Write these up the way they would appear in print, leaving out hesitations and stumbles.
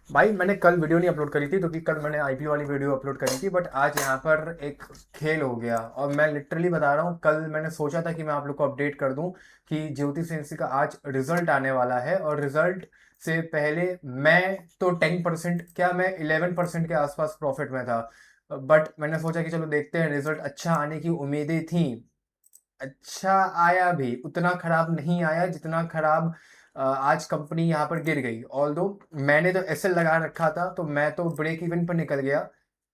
भाई मैंने कल वीडियो नहीं अपलोड करी थी क्योंकि कल मैंने आईपीओ वाली वीडियो अपलोड करी थी, बट आज यहाँ पर एक खेल हो गया और मैं लिटरली बता रहा हूँ। कल मैंने सोचा था कि मैं आप लोग को अपडेट कर दूं कि ज्योति सेंसी का आज रिजल्ट आने वाला है, और रिजल्ट से पहले मैं तो 10%, क्या मैं 11% के आसपास प्रॉफिट में था। बट मैंने सोचा कि चलो देखते हैं, रिजल्ट अच्छा आने की उम्मीदें थी। अच्छा आया भी, उतना खराब नहीं आया जितना खराब आज कंपनी यहाँ पर गिर गई। ऑल्दो मैंने तो एसएल लगा रखा था, तो मैं तो ब्रेक इवन पर निकल गया।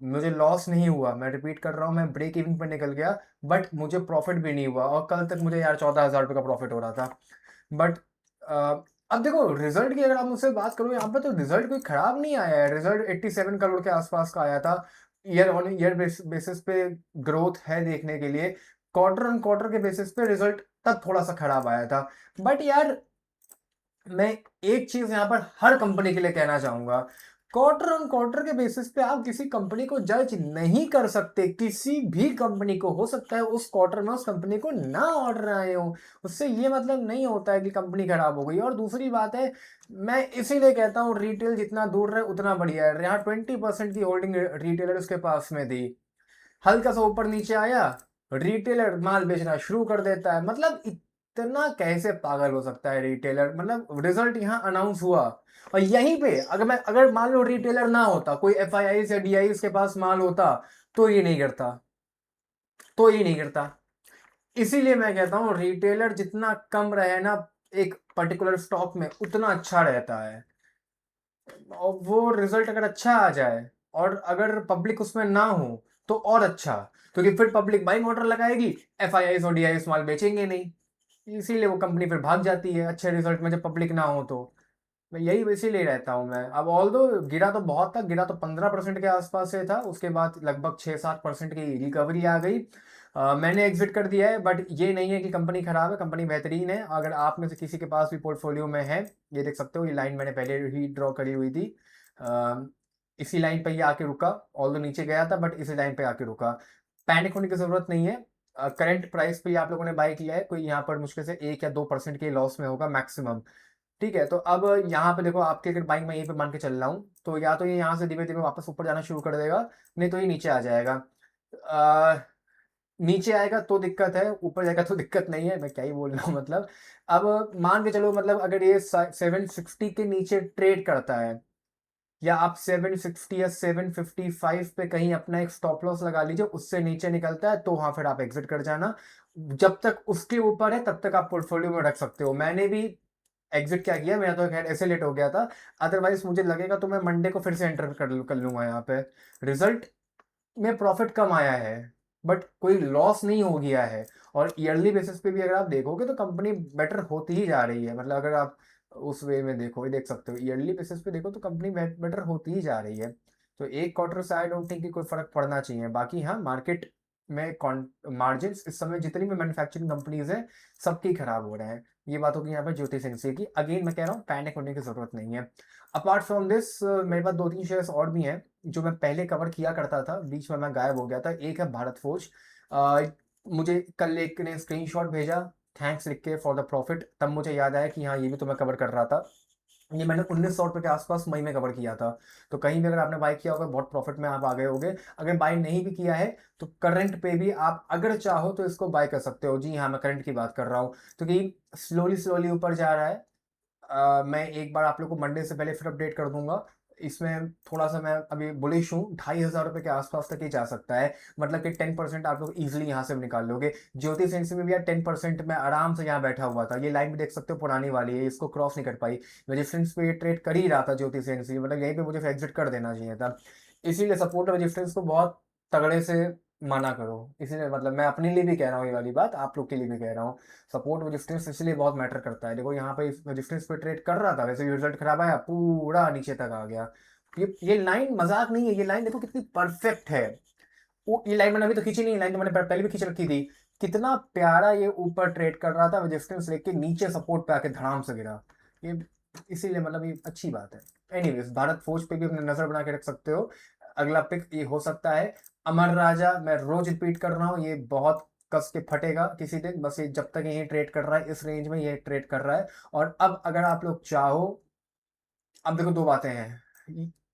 मुझे लॉस नहीं हुआ, मैं रिपीट कर रहा हूँ, मैं ब्रेक इवन पर निकल गया। बट मुझे प्रॉफिट भी नहीं हुआ, और कल तक मुझे यार 14,000 रुपये का प्रॉफिट हो रहा था। बट अब देखो रिजल्ट की, अगर आप मुझसे बात करो यहाँ पे, तो रिजल्ट कोई खराब नहीं आया है। रिजल्ट 87 करोड़ के आसपास का आया था। ईयर ऑन ईयर बेसिस पे ग्रोथ है देखने के लिए। क्वार्टर ऑन क्वार्टर के बेसिस पे रिजल्ट तब थोड़ा सा खराब आया था। बट यार मैं एक चीज यहाँ पर हर कंपनी के लिए कहना चाहूंगा, क्वार्टर ऑन क्वार्टर के बेसिस पे आप किसी कंपनी को जज नहीं कर सकते। किसी भी कंपनी को हो सकता है उस क्वार्टर में उस कंपनी को ना ऑर्डर आए हो, उससे ये मतलब नहीं होता है कि कंपनी खराब हो गई। और दूसरी बात है, मैं इसीलिए कहता हूँ रिटेल जितना दूर रहे उतना बढ़िया है। यहाँ 20% की होल्डिंग रिटेलर उसके पास में थी, हल्का सा ऊपर नीचे आया, रिटेलर माल बेचना शुरू कर देता है। मतलब इतना कैसे पागल हो सकता है रिटेलर। मतलब रिजल्ट यहाँ अनाउंस हुआ, और यहीं पे अगर मान लो रिटेलर ना होता, कोई एफआईआई या डीआई के पास माल होता, तो ये नहीं करता, तो ये नहीं करता। इसीलिए मैं कहता हूँ रिटेलर जितना कम रहे ना एक पर्टिकुलर स्टॉक में, उतना अच्छा रहता है। और वो रिजल्ट अगर अच्छा आ जाए, और अगर पब्लिक उसमें ना हो, तो और अच्छा। क्योंकि फिर पब्लिक बाइंग ऑर्डर लगाएगी, एफआईआई और डीआई माल बेचेंगे नहीं। इसीलिए वो कंपनी फिर भाग जाती है अच्छे रिजल्ट में, जब पब्लिक ना हो तो। मैं यही इसीलिए रहता हूँ मैं। अब ऑल दो गिरा तो बहुत था, गिरा तो 15% के आसपास से था, उसके बाद लगभग 6-7% की रिकवरी आ गई। मैंने एग्जिट कर दिया है। बट ये नहीं है कि कंपनी खराब है, कंपनी बेहतरीन है। अगर आप में से किसी के पास भी पोर्टफोलियो में है, ये देख सकते हो, ये लाइन मैंने पहले ही ड्रॉ करी हुई थी। अ, इसी लाइन पे ये आके रुका। ऑल दो नीचे गया था, बट इसी लाइन पे आके रुका। पैनिक होने की जरूरत नहीं है। करंट प्राइस पे आप लोगों ने बाय किया है, कोई यहाँ पर मुश्किल से 1 या 2% के लॉस में होगा मैक्सिमम। ठीक है, तो अब यहाँ पे देखो, आपके अगर बाइक मैं यहीं पे मान के चल रहा हूँ, तो या तो ये यहाँ से धीरे धीरे वापस ऊपर जाना शुरू कर देगा, नहीं तो ये नीचे आ जाएगा। आ, नीचे आएगा तो दिक्कत है, ऊपर जाएगा तो दिक्कत नहीं है। मैं क्या ही बोल रहा हूँ मतलब। अब मान के चलो, मतलब अगर ये 760 के नीचे ट्रेड करता है, या आप 760 या 755 पे कहीं अपना एक स्टॉप लॉस लगा लीजिए, उससे नीचे निकलता है तो हाँ फिर आप एग्जिट कर जाना। जब तक उसके ऊपर है तब तक आप पोर्टफोलियो में रख सकते हो। मैंने भी एग्जिट क्या किया, मेरा तो खैर ऐसे लेट हो गया था। अदरवाइज मुझे लगेगा तो मैं मंडे को फिर से एंटर कर लूंगा यहाँ पे। रिजल्ट में प्रॉफिट कम आया है, बट कोई लॉस नहीं हो गया है। और ईयरली बेसिस पे भी अगर आप देखोगे तो कंपनी बेटर होती ही जा रही है। मतलब अगर आप उस वे में देखो, ये देख सकते हो, ईयरली बेसिस पे देखो तो कंपनी बेटर होती ही जा रही है। तो एक क्वार्टर से आई डोंट थिंक कि कोई फर्क पड़ना चाहिए। बाकी हाँ, मार्केट में मार्जिन इस समय जितनी भी मैन्युफैक्चरिंग कंपनीज हैं, सबकी खराब हो रहे हैं। ये बात होगी यहाँ पर ज्योति सिंह की। अगेन मैं कह रहा हूँ, पैनिक होने की जरूरत नहीं है। अपार्ट फ्रॉम दिस मेरे पास 2-3 शेयर्स और भी हैं जो मैं पहले कवर किया करता था, बीच में मैं गायब हो गया था। एक है भारत फोर्ज। अ, मुझे कल एक ने स्क्रीनशॉट भेजा, थैंक्स लिख के फॉर द प्रॉफिट, तब मुझे याद आया कि हाँ ये भी तो मैं कवर कर रहा था। ये मैंने 1900 रुपये के आसपास मई में कवर किया था। तो कहीं भी अगर आपने बाय किया होगा, बहुत प्रॉफिट में आप आ गए होगे। अगर बाय नहीं भी किया है, तो करंट पे भी आप अगर चाहो तो इसको बाय कर सकते हो। जी हाँ, मैं करंट की बात कर रहा हूँ, क्योंकि स्लोली स्लोली ऊपर जा रहा है। मैं एक बार आप लोग को मंडे से पहले फिर अपडेट कर दूंगा। इसमें थोड़ा सा मैं अभी बुलिश हूँ, 2,500 रुपये के आसपास तक ही जा सकता है। मतलब कि 10% आप लोग इजिली यहाँ से निकाल लोगे। ज्योति सेंसी में भी यार 10% में आराम से यहाँ बैठा हुआ था। ये लाइन भी देख सकते हो, पुरानी वाली है, इसको क्रॉस नहीं कर पाई। रेजिस्टेंस पे ये ट्रेड कर ही रहा था ज्योति सेंसी, मतलब यहीं पे मुझे एग्जिट कर देना चाहिए था। इसीलिए सपोर्ट और रेजिस्टेंस को बहुत तगड़े से माना करो। इसीलिए मतलब मैं अपने लिए भी कह रहा हूँ, ये वाली बात आप लोग के लिए भी कह रहा हूँ। सपोर्ट रेजिस्टेंस इसलिए बहुत मैटर करता है। देखो यहाँ पे रेजिस्टेंस पे ट्रेड कर रहा था, वैसे रिजल्ट खराब आया, पूरा नीचे तक आ गया। ये लाइन मजाक नहीं है, ये लाइन देखो कितनी परफेक्ट है। वो ये लाइन मैंने अभी तो खींची नहीं, लाइन तो मैंने पहले भी खींच रखी थी। कितना प्यारा ये ऊपर ट्रेड कर रहा था, रेजिस्टेंस लेके नीचे सपोर्ट पे आके धड़ाम से गिरा। ये इसीलिए मतलब ये अच्छी बात है। एनीवेज, भारत फौज पे भी अपने नजर बना के रख सकते हो। अगला पिक ये हो सकता है अमर राजा। मैं रोज रिपीट कर रहा हूँ, ये बहुत कस के फटेगा किसी दिन। बस ये जब तक ये ट्रेड कर रहा है इस रेंज में, ये ट्रेड कर रहा है। और अब अगर आप लोग चाहो, अब देखो दो बातें हैं।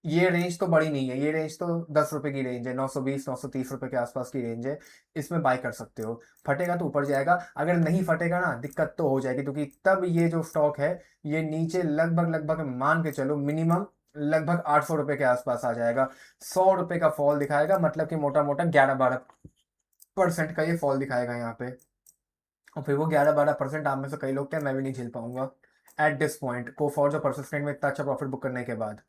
ये रेंज तो बड़ी नहीं है, ये रेंज तो 10 रुपए की रेंज है, 920 930 रुपए के आसपास की रेंज है। इसमें बाय कर सकते हो। फटेगा तो ऊपर जाएगा, अगर नहीं फटेगा ना दिक्कत तो हो जाएगी, क्योंकि तब ये जो स्टॉक है ये नीचे लगभग लगभग मान के चलो मिनिमम लगभग 800 रुपए के आसपास आ जाएगा। 100 रुपए का फॉल दिखाएगा, मतलब कि मोटा मोटा 11-12% का ये फॉल दिखाएगा यहाँ पे। और फिर वो 11-12% आप में से कई लोग क्या, मैं भी नहीं झेल पाऊंगा एट दिस पॉइंट को फॉर जो परसिस्टेंट में इतना अच्छा प्रॉफिट बुक करने के बाद।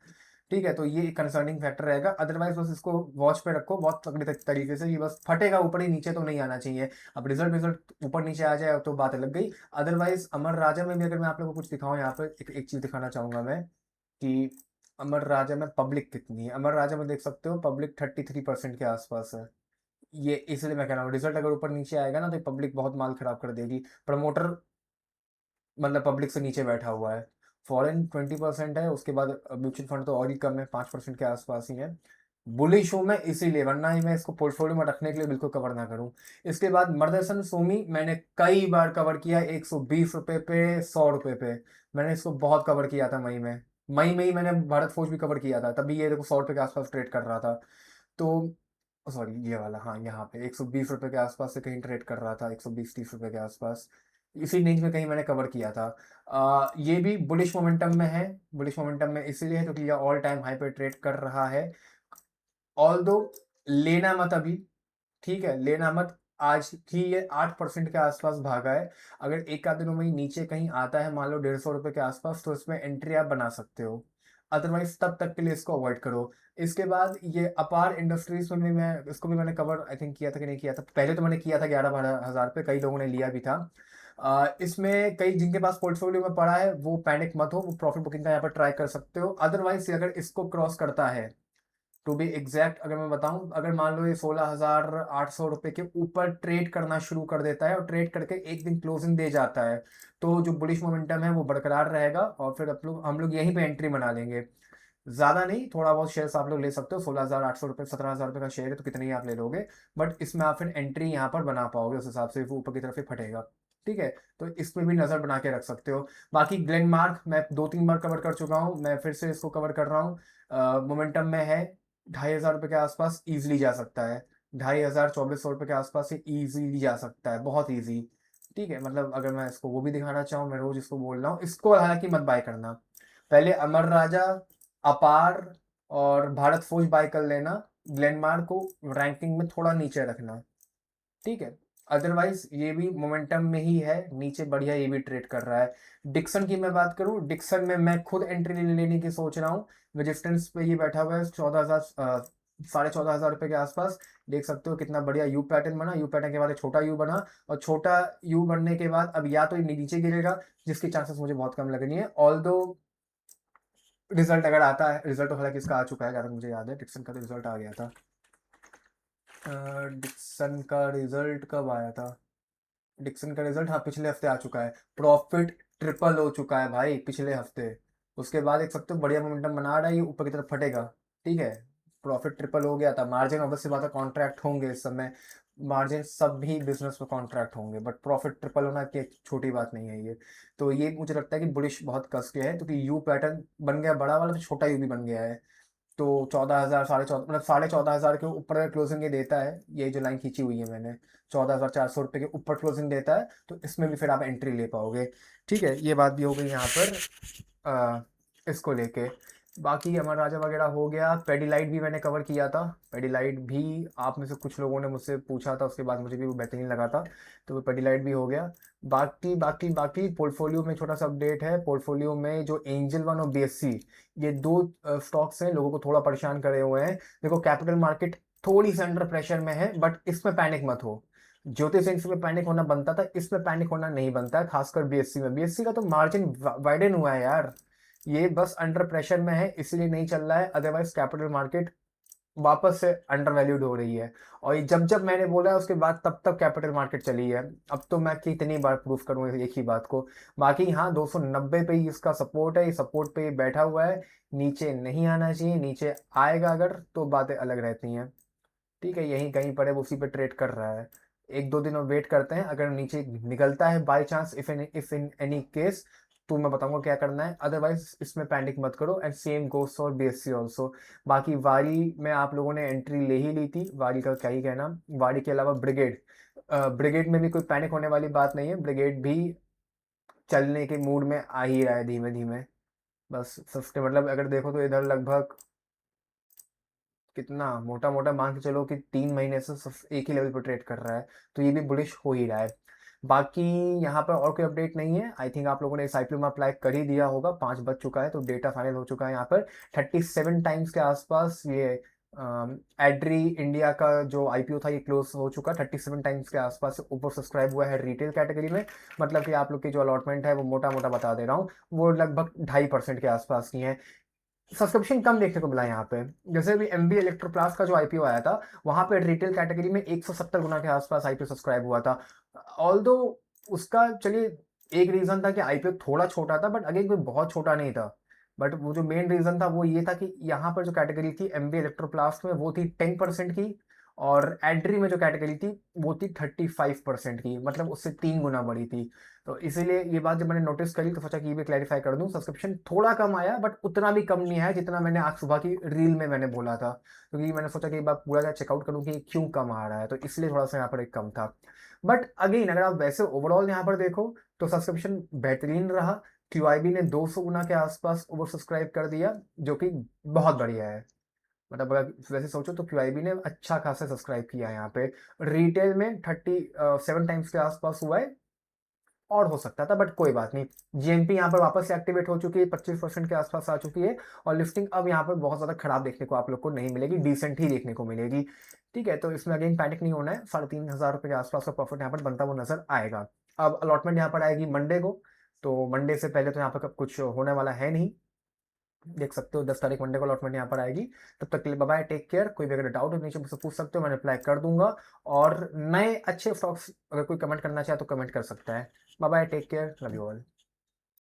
ठीक है, तो ये एक कंसर्निंग फैक्टर रहेगा। अदरवाइज बस इसको वॉच पे रखो बहुत तगड़ी तरीके से, ये बस फटेगा ऊपर ही, नीचे तो नहीं आना चाहिए। अब रिजल्ट रिजल्ट ऊपर नीचे आ जाए तो बात अलग गई। अदरवाइज अमर राजा में भी अगर मैं आप लोगों को कुछ दिखाऊं, यहाँ पर एक चीज दिखाना चाहूंगा मैं कि अमर राजा में पब्लिक कितनी है। अमर राजा में देख सकते हो पब्लिक 33% के आसपास है। ये इसलिए मैं कह रहा हूँ रिजल्ट अगर ऊपर नीचे आएगा ना तो पब्लिक बहुत माल खराब कर देगी। प्रमोटर मतलब पब्लिक से नीचे बैठा हुआ है। फॉरेन 20% है, उसके बाद म्यूचुअल फंड तो और ही कम है, 5% के आसपास ही है। बुलिश हूँ मैं इसीलिए, वरना ही मैं इसको पोर्टफोलियो में रखने के लिए बिल्कुल कवर ना करूँ। इसके बाद मदरसन सोमी मैंने कई बार कवर किया, 120 रुपये पे, 100 रुपये पे। मैंने इसको बहुत कवर किया था मई में। मई में ही मैंने भारत फोर्ज भी कवर किया था, तभी ये देखो 100 रुपये के आसपास ट्रेड कर रहा था। तो सॉरी ये वाला, हाँ यहाँ पे 120 रुपये के आसपास से कहीं ट्रेड कर रहा था, 120-130 रुपये के आसपास। इसी रेंज में कहीं मैंने कवर किया था। ये भी बुलिश मोमेंटम में है। बुलिश मोमेंटम में इसीलिए है क्योंकि ये ऑल टाइम हाई पे ट्रेड कर रहा है। ऑल दो लेना मत अभी, ठीक है, लेना मत। आज ही ये 8% के आसपास भागा है। अगर एक आध दिनों में ही नीचे कहीं आता है मान लो 150 रुपये के आसपास, तो इसमें एंट्री आप बना सकते हो। अदरवाइज तब तक के लिए इसको अवॉइड करो। इसके बाद ये अपार इंडस्ट्रीज में भी मैं इसको भी मैंने कवर आई थिंक किया था कि नहीं किया था, पहले तो मैंने किया था 11-12 हज़ार पे, कई लोगों ने लिया भी था। इसमें कई जिनके पास पोर्टफोलियो में पड़ा है वो पैनिक मत हो, वो प्रॉफिट बुकिंग का यहाँ पर ट्राई कर सकते हो। अदरवाइज अगर इसको क्रॉस करता है, टू बी एग्जैक्ट अगर मैं बताऊं, अगर मान लो ये 16,800 रुपये के ऊपर ट्रेड करना शुरू कर देता है और ट्रेड करके एक दिन क्लोजिंग दे जाता है, तो जो बुलिश मोमेंटम है वो बरकरार रहेगा और फिर हम लोग यहीं पे एंट्री बना लेंगे। ज्यादा नहीं, थोड़ा बहुत शेयर्स आप लोग ले सकते हो। 16,800 रुपये, 17,000 रुपये का शेयर है तो कितने ही आप ले लोगे, बट इसमें आप फिर एंट्री यहाँ पर बना पाओगे, उस हिसाब से वो ऊपर की तरफ ही फटेगा। ठीक है, तो इसमें भी नजर बना के रख सकते हो। बाकी ग्लेनमार्क मैं 2-3 बार कवर कर चुका हूँ, मैं फिर से इसको कवर कर रहा हूँ। मोमेंटम में है, 2,500 रुपये के आसपास इजीली जा सकता है। 2,500 2400 रुपये के आसपास से इजीली जा सकता है, बहुत इजी। ठीक है, मतलब अगर मैं इसको वो भी दिखाना चाहूँ, मैं रोज इसको बोल रहा हूँ, इसको हालांकि मत बाय करना। पहले अमर राजा, अपार और भारत फोर्ज बाय कर लेना। ग्लेनमार्क को रैंकिंग में थोड़ा नीचे रखना। ठीक है, अदरवाइज ये भी मोमेंटम में ही है, नीचे बढ़िया ये भी ट्रेड कर रहा है। डिक्सन की मैं बात करूं, डिक्सन में मैं खुद एंट्री लेने की सोच रहा हूँ। रेजिस्टेंस पे ये बैठा हुआ है 14,000 14,500 रुपये के आसपास। देख सकते हो कितना बढ़िया यू पैटर्न बना, यू पैटर्न के बाद एक छोटा यू बना, और छोटा यू बनने के बाद अब या तो ये नीचे गिरेगा, जिसकी चांसेस मुझे बहुत कम लग रही है। ऑल दो रिजल्ट अगर आता है, रिजल्ट तो हालांकि इसका आ चुका है, जहाँ तक मुझे याद है डिक्सन का तो रिजल्ट आ गया था। डिक्सन का रिजल्ट कब आया था? डिक्सन का रिजल्ट हाँ पिछले हफ्ते आ चुका है। प्रॉफिट ट्रिपल हो चुका है भाई पिछले हफ्ते। उसके बाद एक सकते हो बढ़िया मोमेंटम बना रहा है, ये ऊपर की तरफ फटेगा। ठीक है, प्रॉफिट ट्रिपल हो गया था। मार्जिन ऑब्वियसली बात है कॉन्ट्रैक्ट होंगे इस समय, मार्जिन सभी बिजनेस में कॉन्ट्रैक्ट होंगे, बट प्रॉफिट ट्रिपल होना की एक छोटी बात नहीं है ये। तो ये मुझे लगता है कि बुलिश बहुत कस गया है, क्योंकि यू पैटर्न बन गया बड़ा वाला, तो छोटा यू भी बन गया है। तो 14,000 14,500 मतलब 14,500 के ऊपर अगर क्लोजिंग ये देता है, ये जो लाइन खींची हुई है मैंने, 14,400 रुपये के ऊपर क्लोजिंग देता है, तो इसमें भी फिर आप एंट्री ले पाओगे। ठीक है, ये बात भी हो गई यहाँ पर इसको लेके। बाकी अमर राजा वगैरह हो गया। पेडीलाइट भी मैंने कवर किया था। पेडीलाइट भी आप में से कुछ लोगों ने मुझसे पूछा था, उसके बाद मुझे भी वो बेहतरीन लगा था, तो वो पेडीलाइट भी हो गया। बाकी बाकी बाकी पोर्टफोलियो में छोटा सा अपडेट है। पोर्टफोलियो में जो एंजल वन और बीएससी, ये दो स्टॉक्स हैं, लोगों को थोड़ा परेशान करे हुए हैं। देखो कैपिटल मार्केट थोड़ी सी अंडर प्रेशर में है, बट इसमें पैनिक मत हो। ज्योति सिंह में पैनिक होना बनता था, इसमें पैनिक होना नहीं बनता है, खासकर बीएससी में। बीएससी का तो मार्जिन वाइडन हुआ है यार, ये बस अंडर प्रेशर में है इसलिए नहीं चल रहा है, अदरवाइज कैपिटल मार्केट वापस से अंडर वैल्यूड हो रही है। और ये जब जब मैंने बोला है उसके बाद तब तब कैपिटल मार्केट चली है। अब तो मैं कितनी बार प्रूफ करूँ एक ही बात को। बाकी हाँ 290 पे ही इसका सपोर्ट है, ये सपोर्ट पे ही बैठा हुआ है, नीचे नहीं आना चाहिए। नीचे आएगा अगर तो बातें अलग रहती हैं। ठीक है, यहीं कहीं पर है, वो उसी पे ट्रेड कर रहा है। एक दो दिन और वेट करते हैं, अगर नीचे निकलता है by chance, if in any case, तो मैं बताऊंगा क्या करना है, अदरवाइज इसमें पैनिक मत करो। And same goes for BSc also. बाकी वारी में आप लोगों ने एंट्री ले ही ली थी, वारी का क्या ही कहना। वारी के अलावा ब्रिगेड, ब्रिगेड में भी कोई पैनिक होने वाली बात नहीं है, ब्रिगेड भी चलने के मूड में आ ही रहा है धीमे धीमे। बस सस्ते मतलब अगर देखो तो इधर लगभग कितना मोटा मोटा मान के चलो कि 3 महीने से एक ही लेवल पर ट्रेड कर रहा है, तो ये भी बुलिश हो ही रहा है। बाकी यहाँ पर और कोई अपडेट नहीं है। आई थिंक आप लोगों ने इस आईपीओ में अप्लाई कर ही दिया होगा, 5 बज चुका है तो डेटा फाइनल हो चुका है। यहाँ पर 37 टाइम्स के आसपास ये एड्री इंडिया का जो आईपीओ था ये क्लोज हो चुका है, 37 टाइम्स के आसपास ऊपर सब्सक्राइब हुआ है रिटेल कैटेगरी में। मतलब कि आप लोग की जो अलॉटमेंट है वो मोटा मोटा बता दे रहा हूँ, वो लगभग 2.5% के आसपास की है। सब्सक्रिप्शन कम देखने को मिला यहाँ पे। जैसे भी एमबी इलेक्ट्रोप्लास का जो आईपीओ आया था, वहां पे रिटेल कैटेगरी में 170 गुना के आसपास आईपीओ सब्सक्राइब हुआ था। ऑल्दो उसका चलिए एक रीजन था कि आईपीओ थोड़ा छोटा था, बट अगेन कोई बहुत छोटा नहीं था। बट वो जो मेन रीजन था वो ये था कि यहाँ पर जो कैटेगरी थी एमबी इलेक्ट्रोप्लास्ट में वो थी 10% की, और एड्री में जो कैटेगरी थी वो थी 35% की, मतलब उससे 3 गुना बड़ी थी। तो इसीलिए ये बात जब मैंने नोटिस करी तो सोचा कि ये भी क्लैरिफाई कर दूं। सब्सक्रिप्शन थोड़ा कम आया, बट उतना भी कम नहीं आया जितना मैंने आज सुबह की रील में मैंने बोला था, क्योंकि मैंने सोचा कि एक बार पूरा चेकआउट करूं कि क्यों कम आ रहा है, तो इसलिए थोड़ा सा यहाँ पर एक कम था। बट अगेन अगर आप वैसे ओवरऑल यहाँ पर देखो तो सब्सक्रिप्शन बेहतरीन रहा। क्यूआईबी ने 200 गुना के आसपास ओवर सब्सक्राइब कर दिया, जो कि बहुत बढ़िया है। मतलब अगर वैसे सोचो तो क्यूआईबी ने अच्छा खासा सब्सक्राइब किया है यहाँ पे। रिटेल में 37 टाइम्स के आसपास हुआ है, और हो सकता था बट कोई बात नहीं। जीएमपी यहाँ पर वापस से एक्टिवेट हो चुकी है, 25% के आसपास आ चुकी है। और लिफ्टिंग अब यहाँ पर बहुत ज़्यादा खराब देखने को आप लोग को नहीं मिलेगी, डिसेंट ही देखने को मिलेगी। ठीक है, तो इसमें अगेन पैनिक नहीं होना है। 3,500 रुपये के आसपास का प्रॉफिट यहाँ पर बनता हुआ नजर आएगा। अब अलॉटमेंट यहाँ पर आएगी मंडे को, तो मंडे से पहले तो यहाँ पर कुछ होने वाला है नहीं। देख सकते हो 10 तारीख मंडे को अलॉटमेंट यहाँ पर आएगी। तब तक के लिए बाय, टेक केयर। कोई भी अगर डाउट हो नीचे मुझसे पूछ सकते हो, मैं रिप्लाई कर दूंगा। और नए अच्छे स्टॉक्स अगर कोई कमेंट करना चाहे तो कमेंट कर सकता है। Bye, take care, love you all.